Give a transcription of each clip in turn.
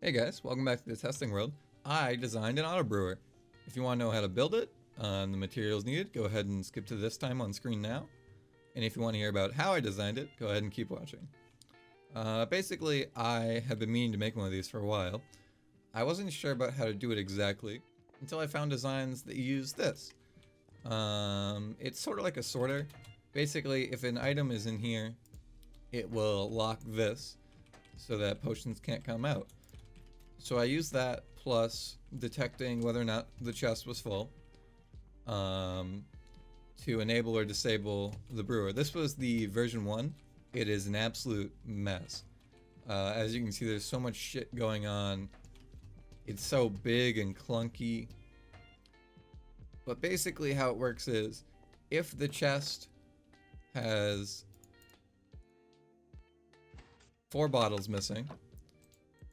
Hey guys, welcome back to the testing world. I designed an auto brewer. If you want to know how to build it and the materials needed, go ahead and skip to this time on screen now. And if you want to hear about how I designed it, go ahead and keep watching. Basically, I have been meaning to make one of these for a while. I wasn't sure about how to do it exactly until I found designs that use this. It's sort of like a sorter. Basically, if an item is in here, it will lock this so that potions can't come out. So I used that plus detecting whether or not the chest was full to enable or disable the brewer. This was the version 1. It is an absolute mess. As you can see, there's so much shit going on. It's so big and clunky. But basically how it works is, if the chest has 4 bottles missing,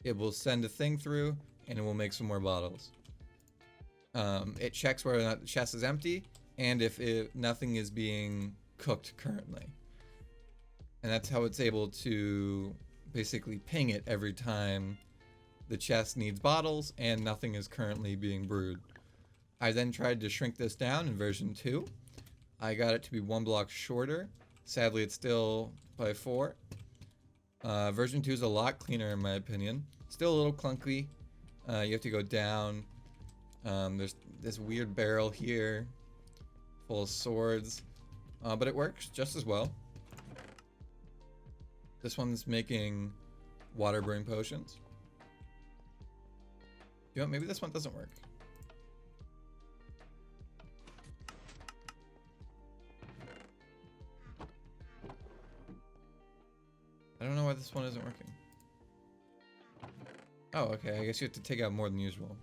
it will send a thing through and it will make some more bottles. It checks whether or not the chest is empty and if nothing is being cooked currently. And that's how it's able to basically ping it every time the chest needs bottles and nothing is currently being brewed. I then tried to shrink this down in version 2. I got it to be 1 block shorter. Sadly, it's still by 4. Version 2 is a lot cleaner in my opinion. Still a little clunky. You have to go down. There's this weird barrel here full of swords, but it works just as well. This one's making water brewing potions. You know, maybe this one doesn't work. I don't know why this one isn't working. Oh, okay, I guess you have to take out more than usual.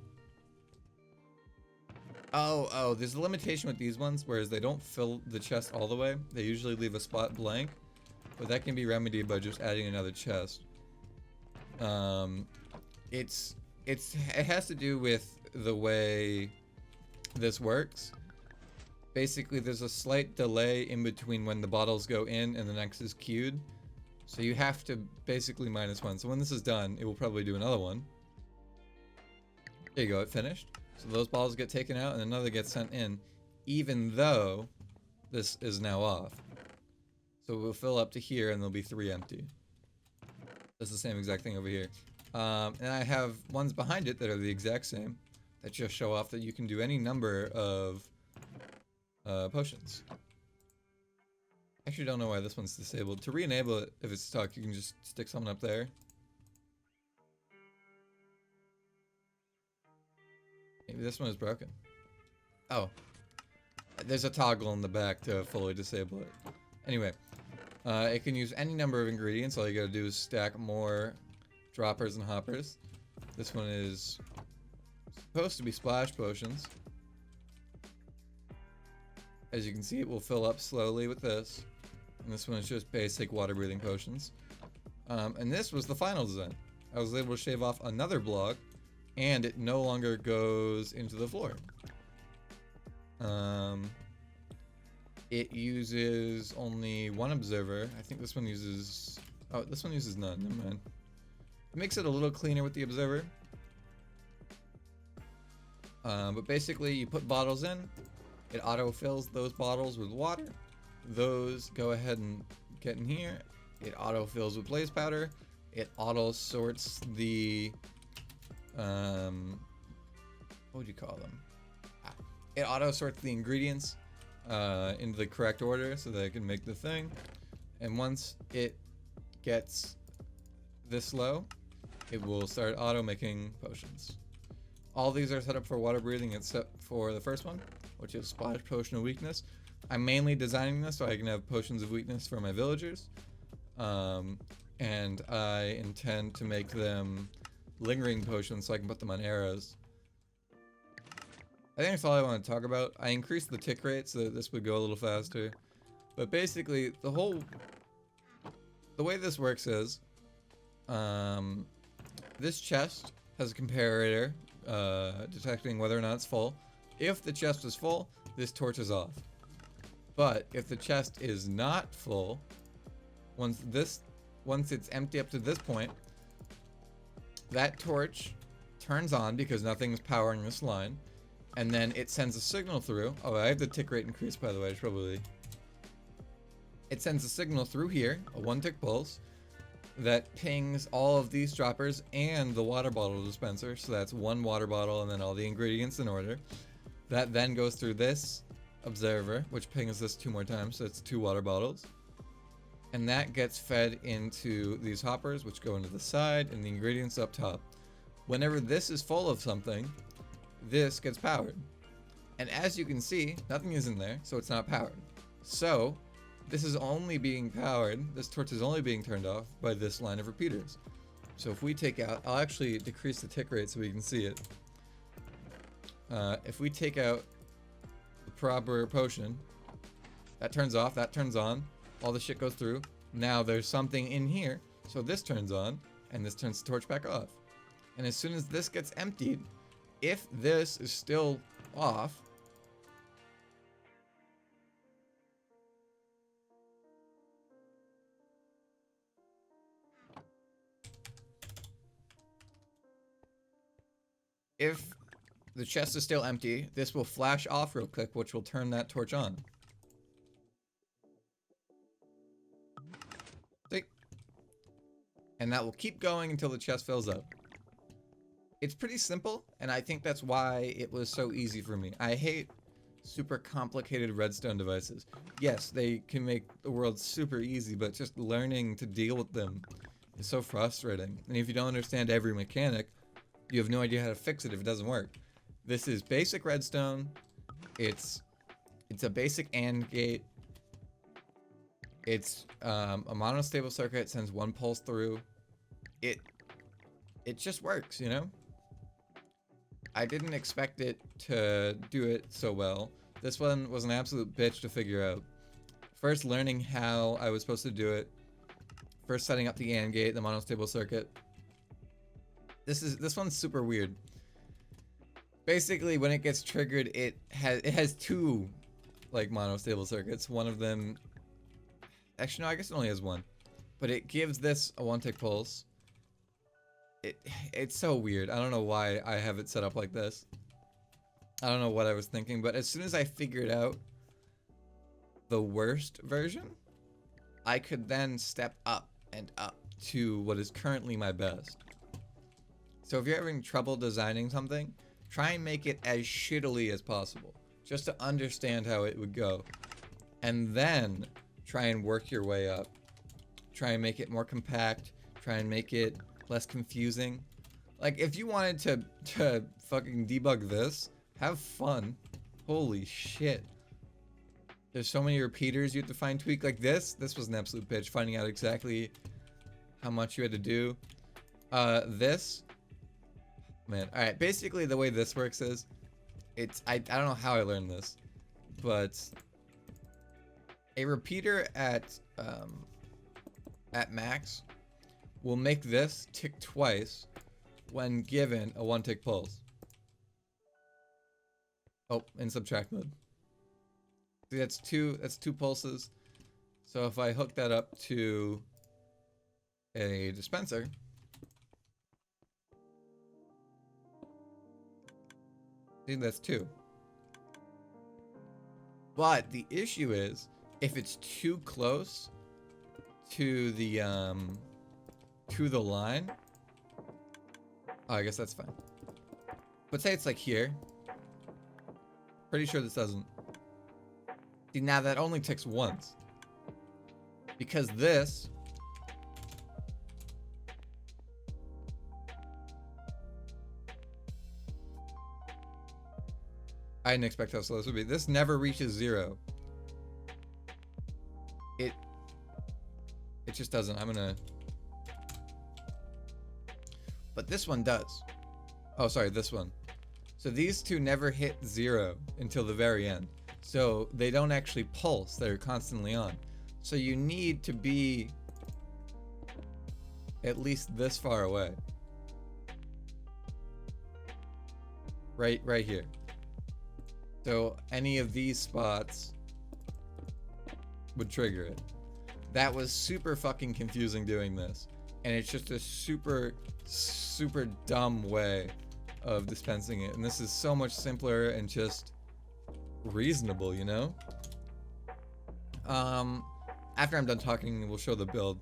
Oh, there's a limitation with these ones, whereas they don't fill the chest all the way. They usually leave a spot blank, but that can be remedied by just adding another chest. It has to do with the way this works. Basically, there's a slight delay in between when the bottles go in and the next is queued. So you have to basically -1. So when this is done, it will probably do another one. There you go, it finished. So those bottles get taken out and another gets sent in, even though this is now off. So it will fill up to here and there'll be 3 empty. That's the same exact thing over here. And I have ones behind it that are the exact same, that just show off that you can do any number of potions. I actually don't know why this one's disabled. To re-enable it, if it's stuck, you can just stick something up there. Maybe this one is broken. Oh. There's a toggle in the back to fully disable it. Anyway, it can use any number of ingredients. All you gotta do is stack more droppers and hoppers. This one is supposed to be splash potions. As you can see, it will fill up slowly with this. And this one is just basic water breathing potions. And this was the final design. I was able to shave off another block, and it no longer goes into the floor. It uses only 1 observer. I think this one uses... Oh, this one uses none. Never mind. It makes it a little cleaner with the observer. But basically, you put bottles in. It auto-fills those bottles with water. Those go ahead and get in here. It auto-fills with blaze powder. It auto-sorts the... what would you call them? It auto-sorts the ingredients into the correct order so that it can make the thing. And once it gets this low, it will start auto-making potions. All these are set up for water breathing except for the first one, which is Splash Potion of Weakness. I'm mainly designing this so I can have potions of weakness for my villagers. And I intend to make them lingering potions so I can put them on arrows. I think that's all I want to talk about. I increased the tick rate so that this would go a little faster. But basically, the way this works is, this chest has a comparator detecting whether or not it's full. If the chest is full, this torch is off. But if the chest is not full, once it's empty up to this point, that torch turns on because nothing's powering this line, and then it sends a signal through. Oh, I have the tick rate increased, by the way. I should probably. It sends a signal through here, a 1 tick pulse, that pings all of these droppers and the water bottle dispenser. So that's 1 water bottle and then all the ingredients in order. That then goes through this observer, which pings this 2 more times, so it's 2 water bottles. And that gets fed into these hoppers, which go into the side, and the ingredients up top. Whenever this is full of something, this gets powered. And as you can see, nothing is in there, so it's not powered. So this is only being powered, this torch is only being turned off by this line of repeaters. So if we take out, I'll actually decrease the tick rate so we can see it. If we take out the proper potion, that turns off, that turns on, all the shit goes through. Now there's something in here, so this turns on, and this turns the torch back off. And as soon as this gets emptied, if this is still off, if the chest is still empty, this will flash off real quick, which will turn that torch on. See? And that will keep going until the chest fills up. It's pretty simple, and I think that's why it was so easy for me. I hate super complicated redstone devices. Yes, they can make the world super easy, but just learning to deal with them is so frustrating. And if you don't understand every mechanic, you have no idea how to fix it if it doesn't work. This is basic redstone. It's a basic AND gate. It's a monostable circuit, sends 1 pulse through. It just works, you know? I didn't expect it to do it so well. This one was an absolute bitch to figure out. First learning how I was supposed to do it. First setting up the AND gate, the monostable circuit. This one's super weird. Basically, when it gets triggered, it has 2 like monostable circuits. One of them, actually no, I guess it only has 1, but it gives this a 1 tick pulse. It's so weird. I don't know why I have it set up like this. I don't know what I was thinking, but as soon as I figured out the worst version, I could then step up and up to what is currently my best. So if you're having trouble designing something, try and make it as shittily as possible, just to understand how it would go. And then try and work your way up. Try and make it more compact, try and make it less confusing. Like, if you wanted to fucking debug this, have fun. Holy shit. There's so many repeaters you have to find tweak. Like this was an absolute bitch, finding out exactly how much you had to do. This, man, alright, basically the way this works is, I don't know how I learned this, but a repeater at max will make this tick twice when given a 1 tick pulse. Oh, in subtract mode. See, that's two pulses. So if I hook that up to a dispenser, see, that's 2. But the issue is, if it's too close to the line, oh, I guess that's fine. But say it's like here. Pretty sure this doesn't. See, now that only ticks once. Because this I didn't expect how slow this would be. This never reaches 0. It just doesn't. I'm gonna. But this one does. Oh, sorry, this one. So these 2 never hit 0 until the very end. So they don't actually pulse. They're constantly on. So you need to be at least this far away. Right here. So any of these spots would trigger it. That was super fucking confusing doing this. and it's just a super dumb way of dispensing it, and this is so much simpler and just reasonable, you know? After I'm done talking, we'll show the build,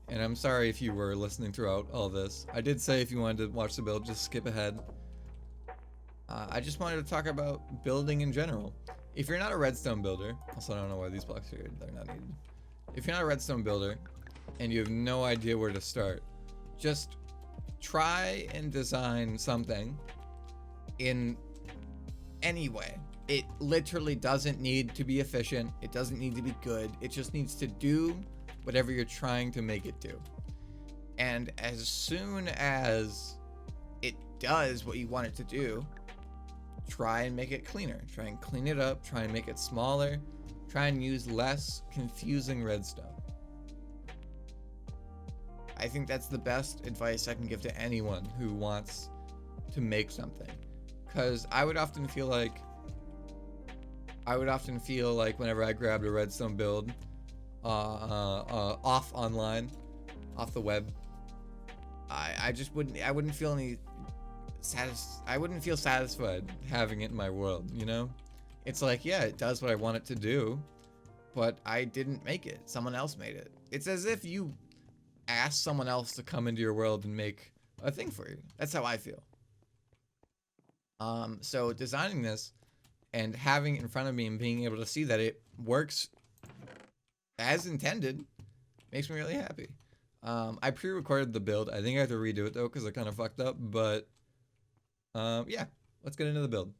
and I'm sorry if you were listening throughout all this. I did say if you wanted to watch the build, just skip ahead. I just wanted to talk about building in general. If you're not a redstone builder, also I don't know why these blocks are here, they're not needed. If you're not a redstone builder and you have no idea where to start, just try and design something in any way. It literally doesn't need to be efficient. It doesn't need to be good. It just needs to do whatever you're trying to make it do. And as soon as it does what you want it to do, try and make it cleaner. Try and clean it up. Try and make it smaller. Try and use less confusing redstone. I think that's the best advice I can give to anyone who wants to make something. Because I would often feel like whenever I grabbed a redstone build off online, off the web, I wouldn't feel satisfied having it in my world, you know? It's like, yeah, it does what I want it to do, but I didn't make it. Someone else made it. It's as if you ask someone else to come into your world and make a thing for you. That's how I feel. So designing this and having it in front of me and being able to see that it works as intended makes me really happy. I pre-recorded the build. I think I have to redo it though because I kind of fucked up, but yeah, let's get into the build.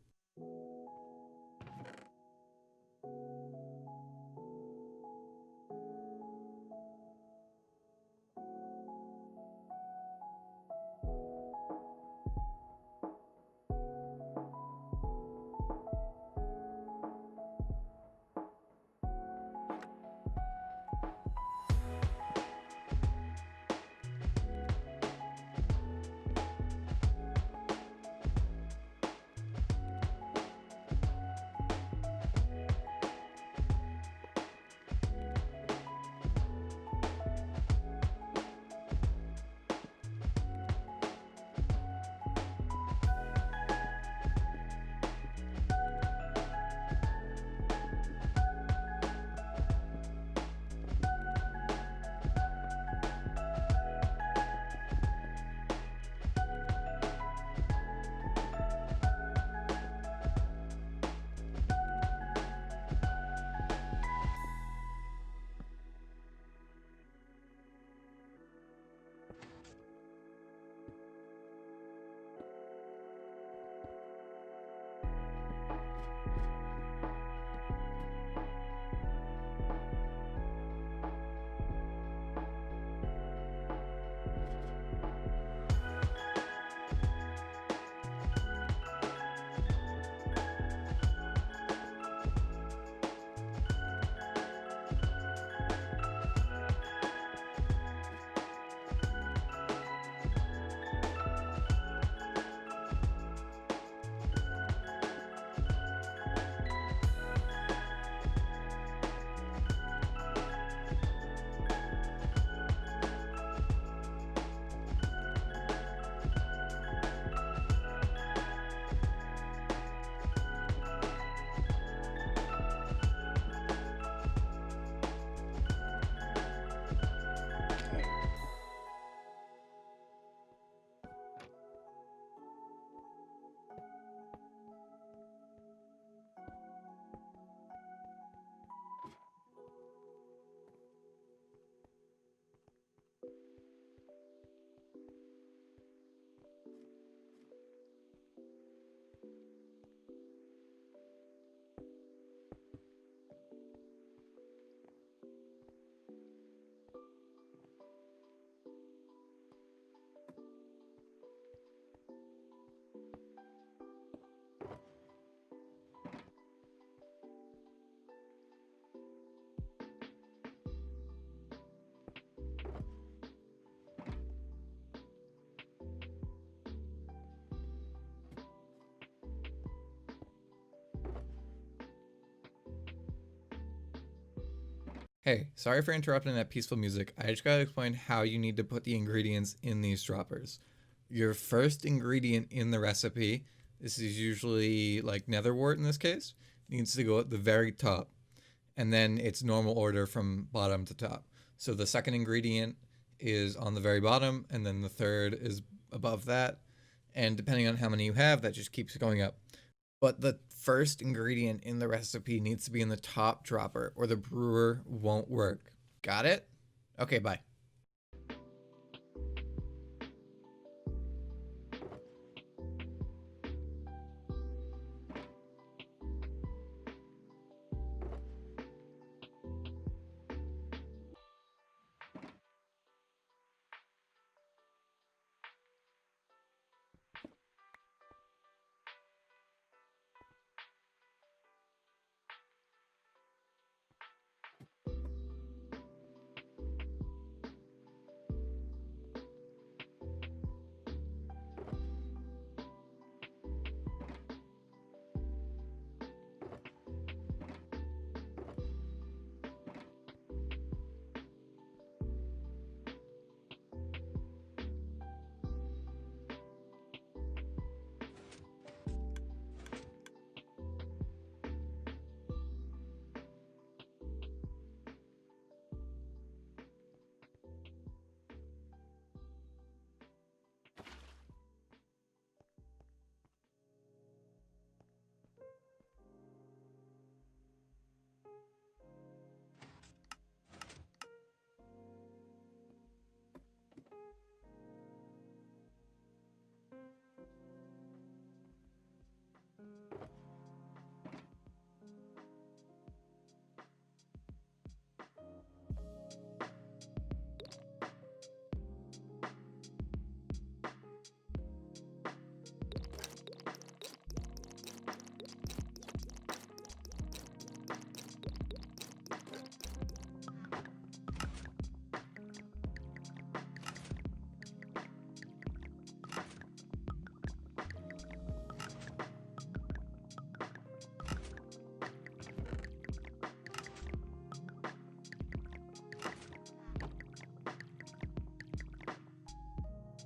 Hey, sorry for interrupting that peaceful music. I just gotta explain how you need to put the ingredients in these droppers. Your first ingredient in the recipe, this is usually like netherwort in this case, needs to go at the very top. And then it's normal order from bottom to top. So the second ingredient is on the very bottom, and then the third is above that. And depending on how many you have, that just keeps going up. But the first ingredient in the recipe needs to be in the top dropper or the brewer won't work. Got it? Okay, bye.